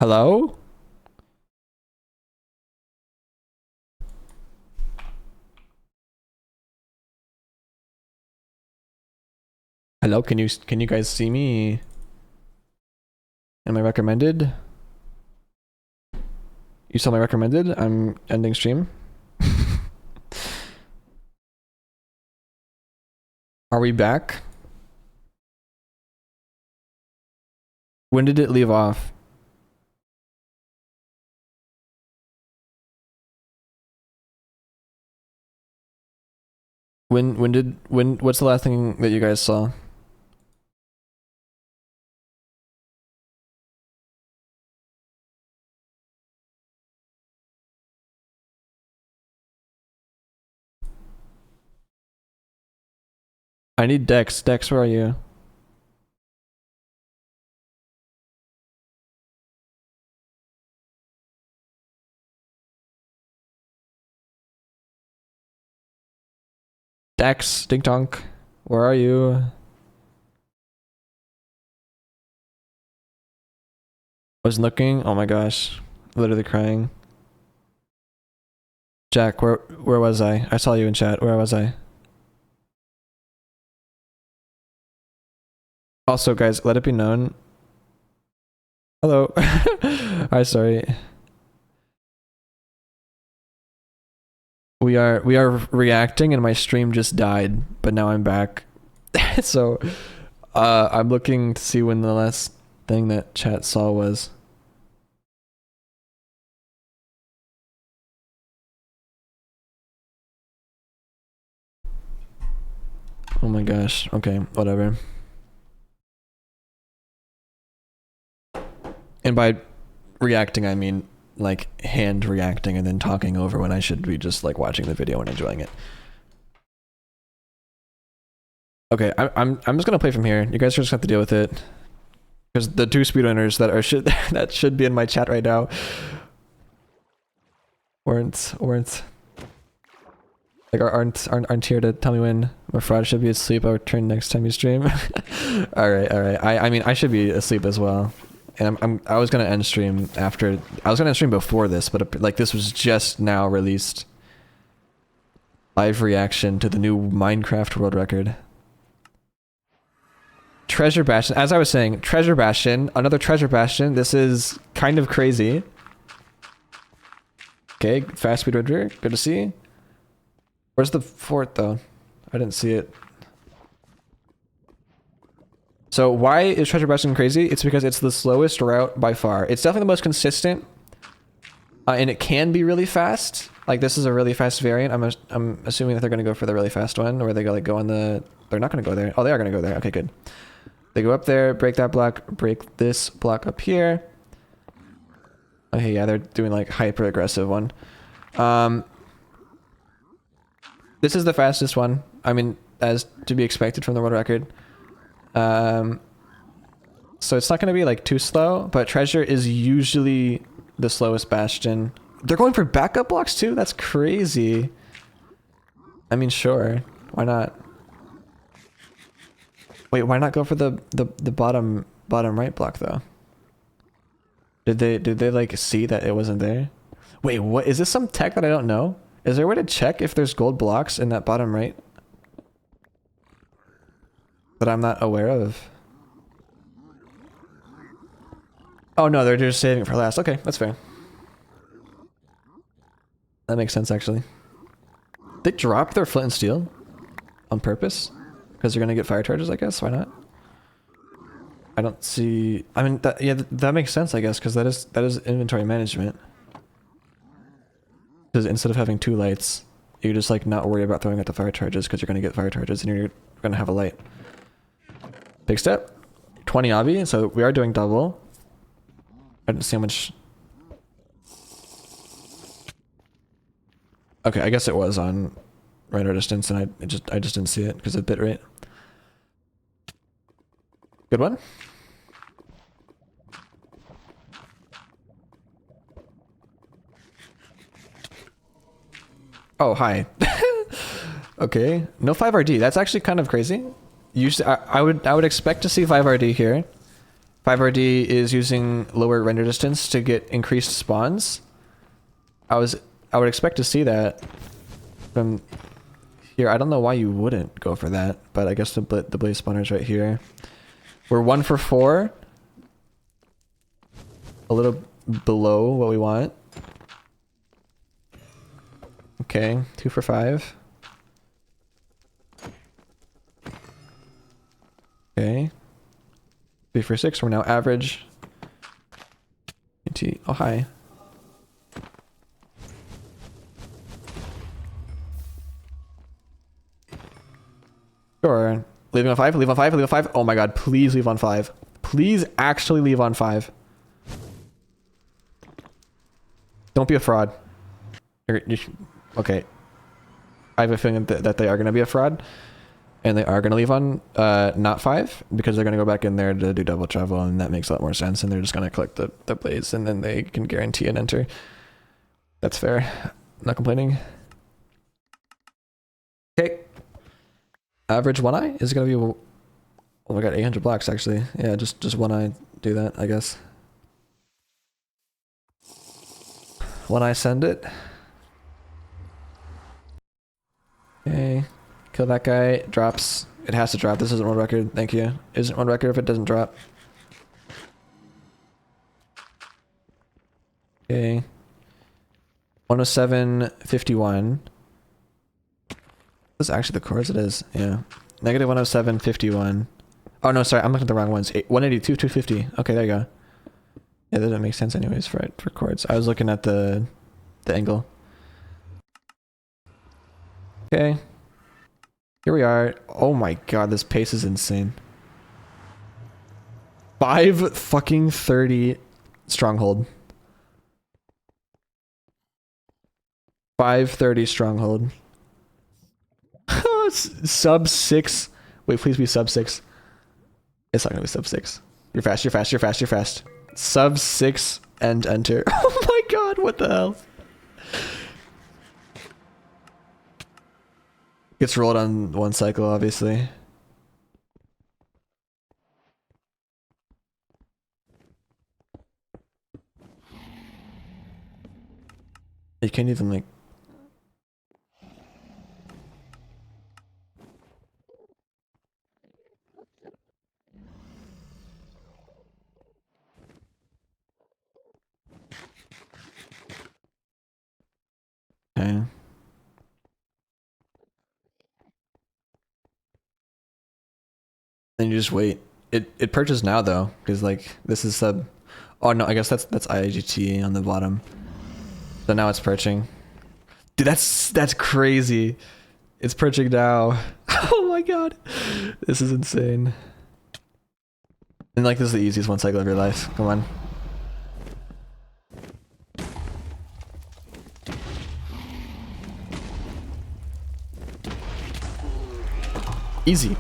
Hello? Hello, can you guys see me? Am I recommended? You saw my recommended? I'm ending stream. Are we back? When did it leave off? What's the last thing that you guys saw? I need Dex. Dex, where are you? Dex, Ding Donk, where are you? Wasn't looking? Oh my gosh. Literally crying. Jack, where was I? I saw you in chat. Where was I? Also, guys, let it be known. Hello. Hi, sorry. We are reacting and my stream just died, but now I'm back. So I'm looking to see when the last thing that chat saw was. Oh my gosh. Okay, whatever. And by reacting I mean like hand reacting and then talking over when I should be just like watching the video and enjoying it. Okay, I'm just gonna play from here. You guys just have to deal with it. Because the two speedrunners that are that should be in my chat right now weren't like aren't here to tell me when Mafrod should be asleep. I'll return next time you stream. Alright. I mean I should be asleep as well. And I was gonna end stream after I was gonna end stream before this, but like this was just now released. Live reaction to the new Minecraft world record. Treasure Bastion, as I was saying, Treasure Bastion, another Treasure Bastion. This is kind of crazy. Okay, fast speed render, good to see. Where's the fort though? I didn't see it. So why is Treasure Bastion crazy? It's because it's the slowest route by far. It's definitely the most consistent, and it can be really fast. Like this is a really fast variant. I'm assuming that they're gonna go for the really fast one, or they go like go on the. They're not gonna go there. Oh, they are gonna go there. Okay, good. They go up there, break that block, break this block up here. Okay, yeah, they're doing like hyper aggressive one. This is the fastest one. I mean, as to be expected from the world record. So it's not going to be like too slow, but Treasure is usually the slowest bastion. They're going for backup blocks too? That's crazy. I mean, sure. Why not? Wait, why not go for the bottom right block though? Did they like see that it wasn't there? Wait, what is this some tech that I don't know? Is there a way to check if there's gold blocks in that bottom right that I'm not aware of? Oh no, they're just saving it for last. Okay, that's fair. That makes sense actually. They dropped their flint and steel on purpose because they're gonna get fire charges, I guess. Why not? I don't see. I mean, that makes sense, I guess, because that is inventory management. Because instead of having two lights, you just like not worry about throwing out the fire charges because you're gonna get fire charges and you're gonna have a light. Big step. 20 obby, so we are doing double. I didn't see how much. Okay, I guess it was on radar distance, and I just didn't see it because of bitrate. Good one. Oh, hi. Okay, no 5RD. That's actually kind of crazy. Usually, I would expect to see 5RD here. 5RD is using lower render distance to get increased spawns. I would expect to see that from here. I don't know why you wouldn't go for that, but I guess the blaze spawner's right here. We're 1 for 4. A little below what we want. Okay, 2 for 5. Okay. 3 for 6. We're now average. Oh, hi. Sure. Leaving on 5, leave on 5, leave on 5. Oh my god, please leave on 5. Please actually leave on 5. Don't be a fraud. Okay. I have a feeling that they are going to be a fraud. And they are going to leave on not 5 because they're going to go back in there to do double travel, and that makes a lot more sense. And they're just going to collect the blaze, and then they can guarantee an enter. That's fair. Not complaining. Okay. Average 1 eye is going to be... Oh my god, 800 blocks actually. Yeah, just 1 eye do that, I guess. 1 eye send it. Okay. Kill that guy. Drops. It has to drop. This isn't one record. Thank you. Isn't one record if it doesn't drop. Okay. 107.51. This is actually the cores. It is. Yeah. Negative 107.51. Oh no, sorry. I'm looking at the wrong ones. 182, 250. Okay, there you go. Yeah, that doesn't make sense anyways for chords. I was looking at the angle. Okay. Here we are. Oh my god, this pace is insane. 530 stronghold. 530 stronghold. Sub 6. Wait, please be sub 6. It's not gonna be sub 6. You're fast, you're fast, you're fast, you're fast. Sub 6 and enter. Oh my god, what the hell? Gets rolled on 1 cycle, obviously. You can't even like... Okay. Then you just wait. It purchased now though, because like this is sub. Oh no, I guess that's IGT on the bottom. So now it's perching. Dude, that's crazy. It's perching now. Oh my god, this is insane. And like this is the easiest 1 cycle of your life. Come on. Easy.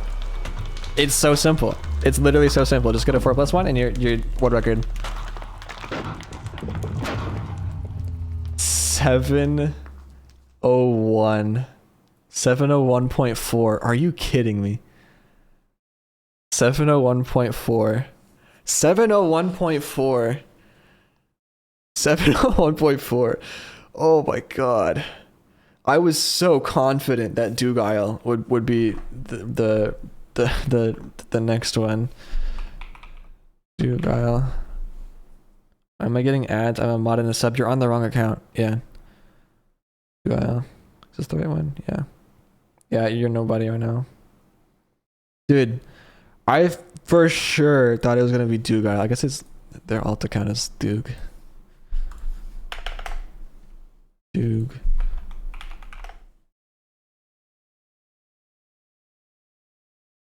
It's so simple. It's literally so simple. Just get a 4+1 and you're world record. 701. 701.4. Are you kidding me? 701.4. 701.4. 701.4. Oh my god. I was so confident that Dugile would be the next one. Dugile. Am I getting ads? I'm a mod in a sub. You're on the wrong account. Yeah. Dugile. Is this the right one? Yeah. Yeah, you're nobody right now. Dude, I for sure thought it was gonna be Dugile. I guess it's their alt account is Dug. Dug.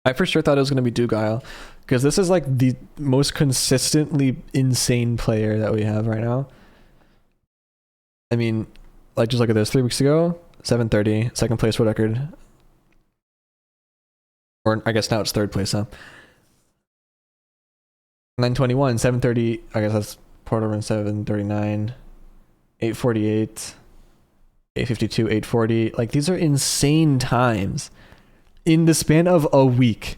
I for sure thought it was going to be Dugile, because this is like the most consistently insane player that we have right now. I mean, like just look at this. 3 weeks ago, 730, second place world record. Or I guess now it's 3rd place, huh? 921, 730, I guess that's Portal Run 739, 848, 852, 840. Like these are insane times. In the span of a week,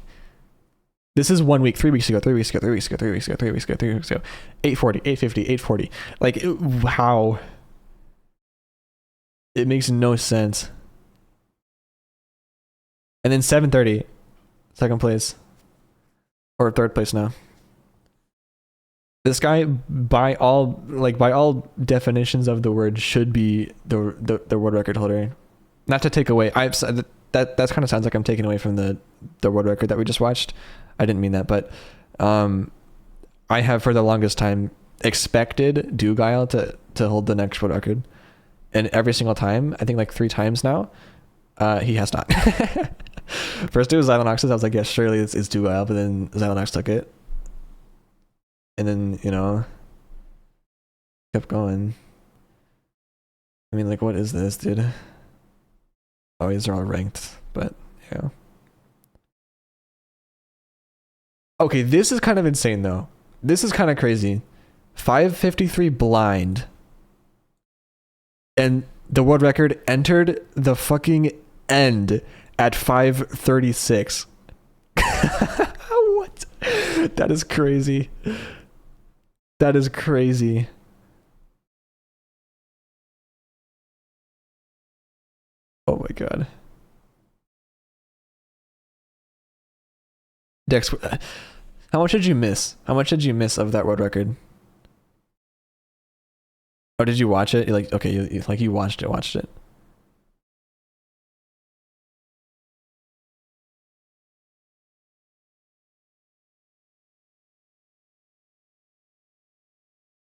This is 1 week, 3 weeks ago, 3 weeks ago, 3 weeks ago, 3 weeks ago, 3 weeks ago, 3 weeks ago. 840, 850, 840. Like, how? It makes no sense. And then 730, second place. Or third place now. This guy, by all definitions of the word, should be the world record holder. Not to take away, that kind of sounds like I'm taking away from the world record that we just watched. I didn't mean that, but I have for the longest time expected Dugile to hold the next world record, and every single time, I think like 3 times now, he has not. First it was Xylonox's. I was like, yeah, surely it's Dugile, but then Xylonox took it, and then kept going. I mean, like, what is this, dude? Oh, these are all ranked, but yeah. Okay, this is kind of insane though. This is kind of crazy. 553 blind. And the world record entered the fucking end at 536. What? That is crazy. That is crazy. Oh my god. Dex, how much did you miss? How much did you miss of that world record? Oh, did you watch it? You're like, okay, you watched it.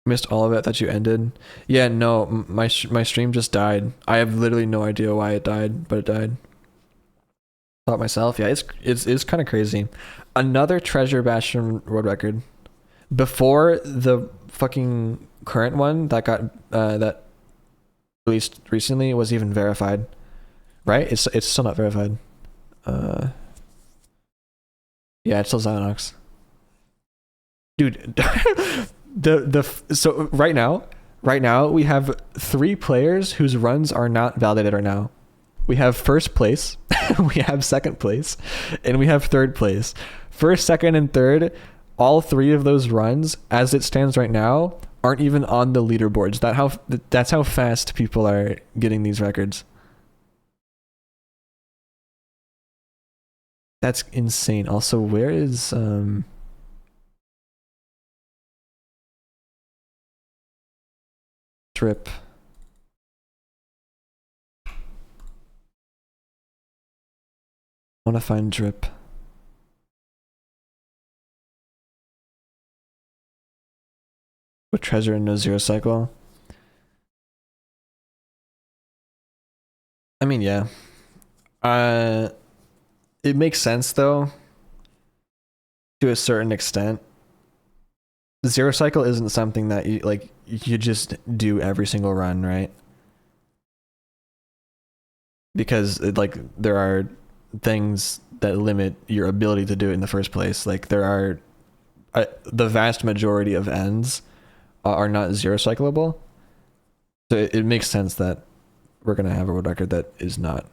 Missed all of it that you ended. Yeah, no, my stream just died. I have literally no idea why it died, but it died. Thought myself, yeah, it's kind of crazy. Another Treasure Bastion world record before the fucking current one that got that released recently was even verified, right? It's still not verified. Yeah, it's still Xylonox, dude. So right now we have 3 players whose runs are not validated right now. We have first place, we have second place, and we have third place. First, second, and third, all 3 of those runs, as it stands right now, aren't even on the leaderboards. That's how fast people are getting these records. That's insane. Also, where is Drip? I want to find Drip. With treasure and no zero cycle. I mean, yeah. It makes sense though, to a certain extent. Zero cycle isn't something that you just do every single run, right? Because there are things that limit your ability to do it in the first place. Like there are the vast majority of ends are not zero cyclable, so it makes sense that we're gonna have a world record that is not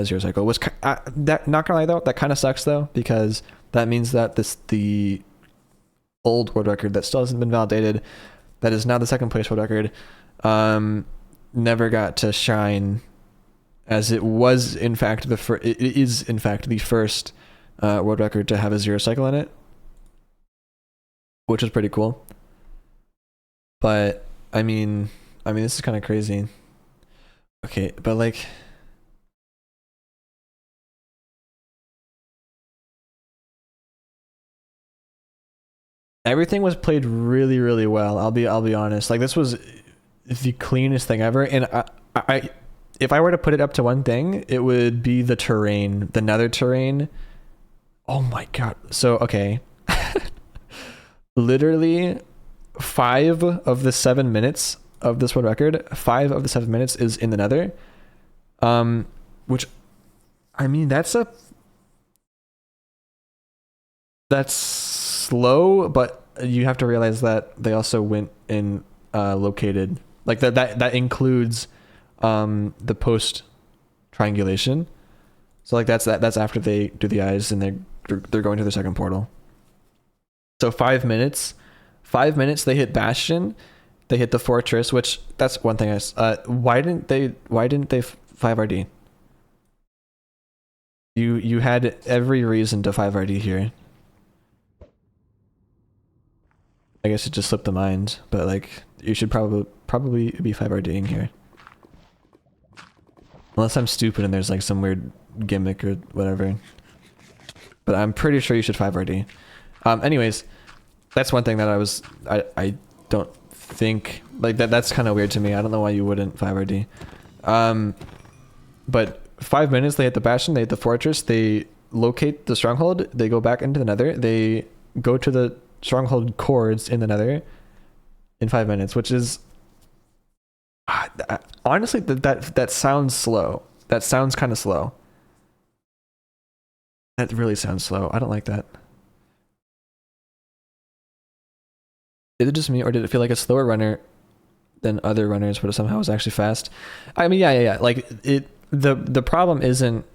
zero cycle. Was that, not gonna lie though, that kind of sucks though, because that means that the old world record that still hasn't been validated, that is now the second place world record, never got to shine, as it was in fact it is in fact the first world record to have a zero cycle in it, which is pretty cool. But I mean this is kind of crazy. Okay, but like, everything was played really, really well. I'll be honest. Like, this was the cleanest thing ever. And I if I were to put it up to one thing, it would be the terrain, the nether terrain. Oh my god. So okay. Literally 5 of the 7 minutes of this world record, 5 of the 7 minutes is in the nether. Which, I mean, that's slow, but you have to realize that they also went and located, like that includes the post triangulation. So like that's after they do the eyes and they're they're going to the second portal. So 5 minutes. 5 minutes they hit Bastion, they hit the fortress, which that's one thing why didn't they 5RD? You had every reason to 5RD here. I guess it just slipped the mind, but like you should probably be 5RDing here. Unless I'm stupid and there's like some weird gimmick or whatever. But I'm pretty sure you should 5RD. Anyways, that's one thing that I don't think like that's kind of weird to me. I don't know why you wouldn't 5RD. But 5 minutes they hit the Bastion, they hit the fortress, they locate the stronghold, they go back into the Nether, they go to the stronghold chords in the Nether in 5 minutes, which is honestly that sounds slow. That sounds kind of slow. That really sounds slow. I don't like that. Is it just me, or did it feel like a slower runner than other runners, but somehow was actually fast? I mean, yeah. Like the problem isn't.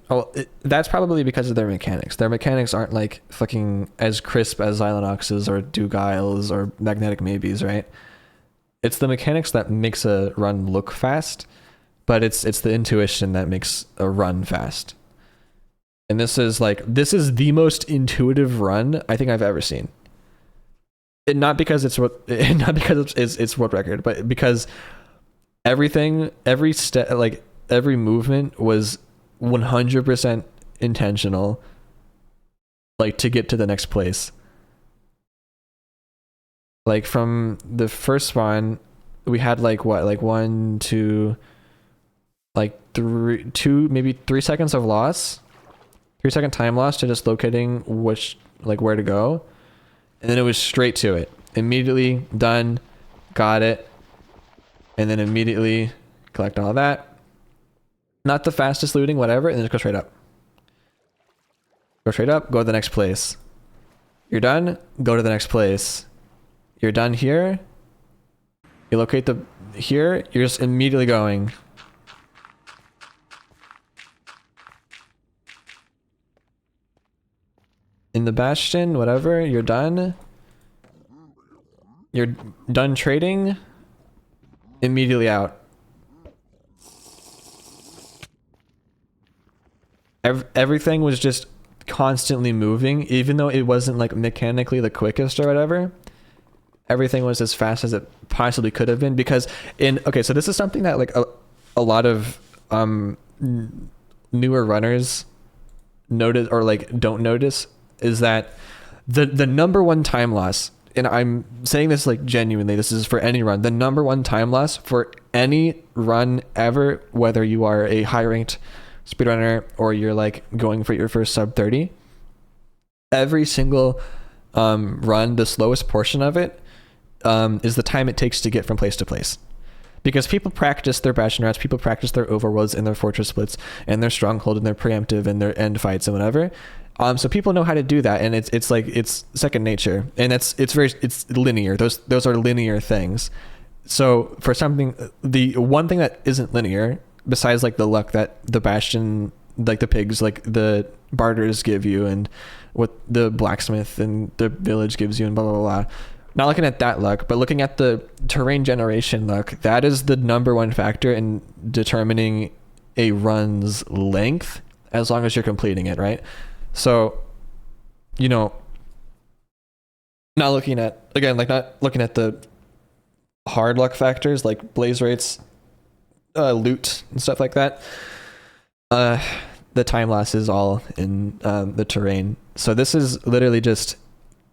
That's probably because of their mechanics. Their mechanics aren't like fucking as crisp as Xylenox's or Dugile's or Magnetic Maybes, right? It's the mechanics that makes a run look fast, but it's the intuition that makes a run fast. And this is the most intuitive run I think I've ever seen. And not because it's world record, but because every step, like every movement was 100% intentional, like to get to the next place. Like from the first spawn, we had like 1, 2, like 3, 2, maybe 3 seconds of loss, 3-second time loss to just locating where to go. And then it was straight to it. Immediately done, got it, and then immediately collect all that. Not the fastest looting, whatever, and then just go straight up. Go straight up, go to the next place. You're done, go to the next place. You're done here. You locate here, you're just immediately going. In the Bastion, whatever, you're done. You're done trading. Immediately out. Everything was just constantly moving, even though it wasn't like mechanically the quickest or whatever. Everything was as fast as it possibly could have been, because so this is something that like a lot of newer runners notice or like don't notice, is that the number one time loss, and I'm saying this like genuinely, this is for any run, the number one time loss for any run ever, whether you are a high ranked speedrunner or you're like going for your first sub 30, every single run, the slowest portion of it is the time it takes to get from place to place. Because people practice their Bastion routes, people practice their overworlds and their fortress splits and their stronghold and their preemptive and their end fights and whatever. So people know how to do that, and it's second nature, and it's linear. Those are linear things. So for something, the one thing that isn't linear, besides like the luck that the Bastion, like the pigs, like the barters give you, and what the blacksmith and the village gives you, and blah blah blah. Not looking at that luck, but looking at the terrain generation luck, that is the number one factor in determining a run's length, as long as you're completing it, right? So, not looking at the hard luck factors like blaze rates, loot and stuff like that. The time loss is all in the terrain. So this is literally just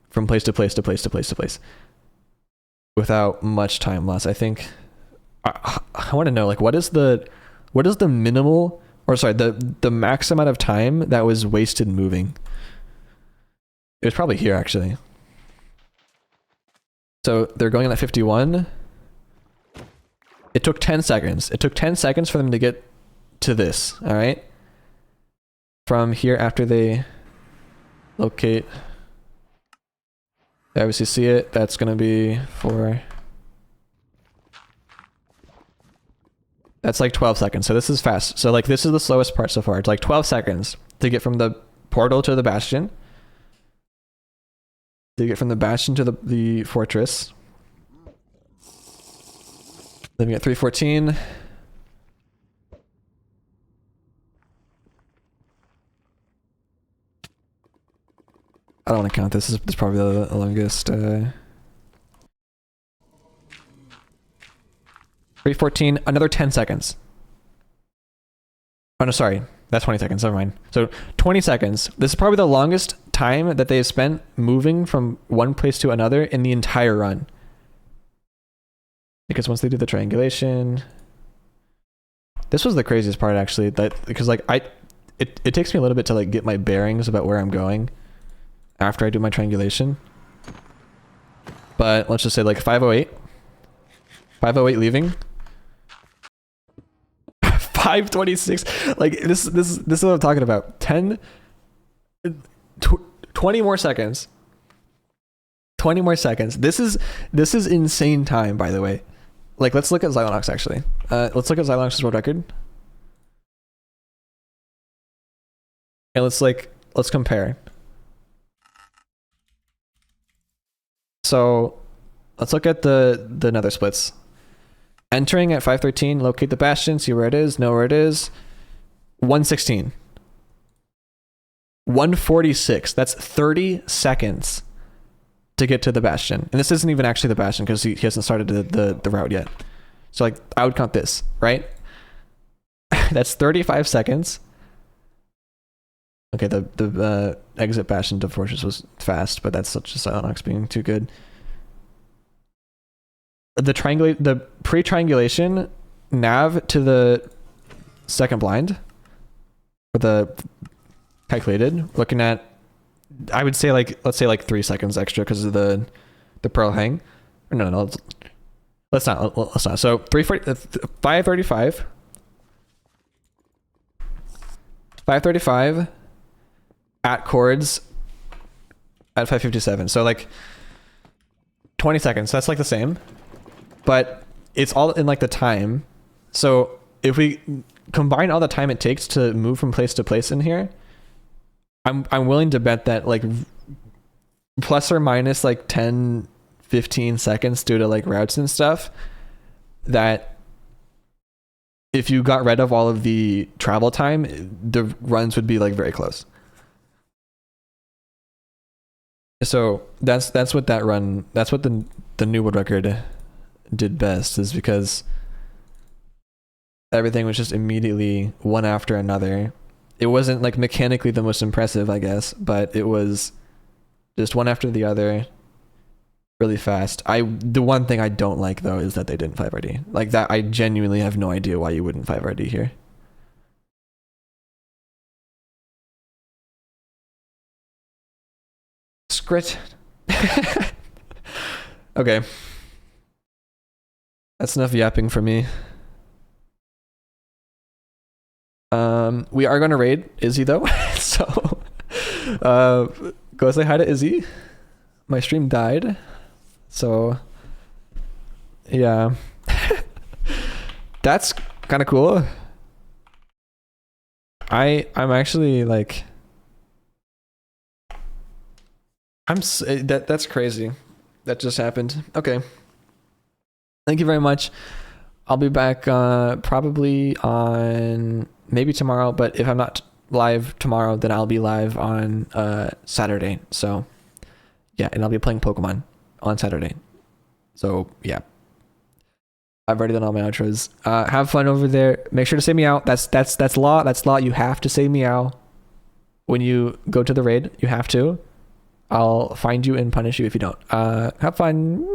from place to place to place to place to place without much time loss. I think I want to know, like, what is the minimal, or sorry, the max amount of time that was wasted moving? It was probably here, actually. So they're going at 51. It took 10 seconds. It took 10 seconds for them to get to this, all right? From here, after they locate, they obviously see it. That's going to be for... That's like 12 seconds. So this is fast. So like this is the slowest part so far. It's like 12 seconds to get from the portal to the Bastion. to get from the bastion to the fortress. Living at 314. I don't want to count this. This is probably the longest. 314, another 10 seconds. Oh no, sorry. That's 20 seconds, never mind. So 20 seconds. This is probably the longest time that they have spent moving from one place to another in the entire run. Because once they do the triangulation... This was the craziest part actually, because like it takes me a little bit to like get my bearings about where I'm going after I do my triangulation. But let's just say like 508. 508 leaving. 526. Like this is what I'm talking about. 20 more seconds. 20 more seconds. This is insane time, by the way. Like let's look at Xylonox actually. Let's look at Xylonox's world record. And let's compare. So let's look at the nether splits. Entering at 513, locate the bastion, see where it is, know where it is. 116. 146. That's 30 seconds to get to the bastion. And this isn't even actually the bastion because he hasn't started the route yet. So like I would count this, right? That's 35 seconds. Okay, the exit bastion to fortress was fast, but that's such a Xylonox being too good. The pre-triangulation nav to the second blind, or the calculated, looking at, I would say like, let's say like 3 seconds extra because of the pearl hang. No, let's not. So 535. 535 at chords at 557. So like 20 seconds. That's like the same. But it's all in like the time. So if we combine all the time it takes to move from place to place in here, I'm willing to bet that like plus or minus like 10, 15 seconds due to like routes and stuff, that if you got rid of all of the travel time, the runs would be like very close. So that's what that run, that's what the new world record did best, is because everything was just immediately one after another. It wasn't like mechanically the most impressive, I guess, but it was just one after the other really fast. The one thing I don't like though is that they didn't 5RD. Like that, I genuinely have no idea why you wouldn't 5RD here. Scrit. Okay. That's enough yapping for me. We are going to raid Izzy though. So, go say hi to Izzy. My stream died. So, yeah. That's kind of cool. I'm actually like, that's crazy. That just happened. Okay. Thank you very much. I'll be back probably on maybe tomorrow, but if I'm not live tomorrow, then I'll be live on Saturday. So yeah, and I'll be playing Pokemon on Saturday. So yeah, I've already done all my outros. Have fun over there. Make sure to say meow. That's law. That's law. You have to say meow when you go to the raid. You have to. I'll find you and punish you if you don't. Have fun.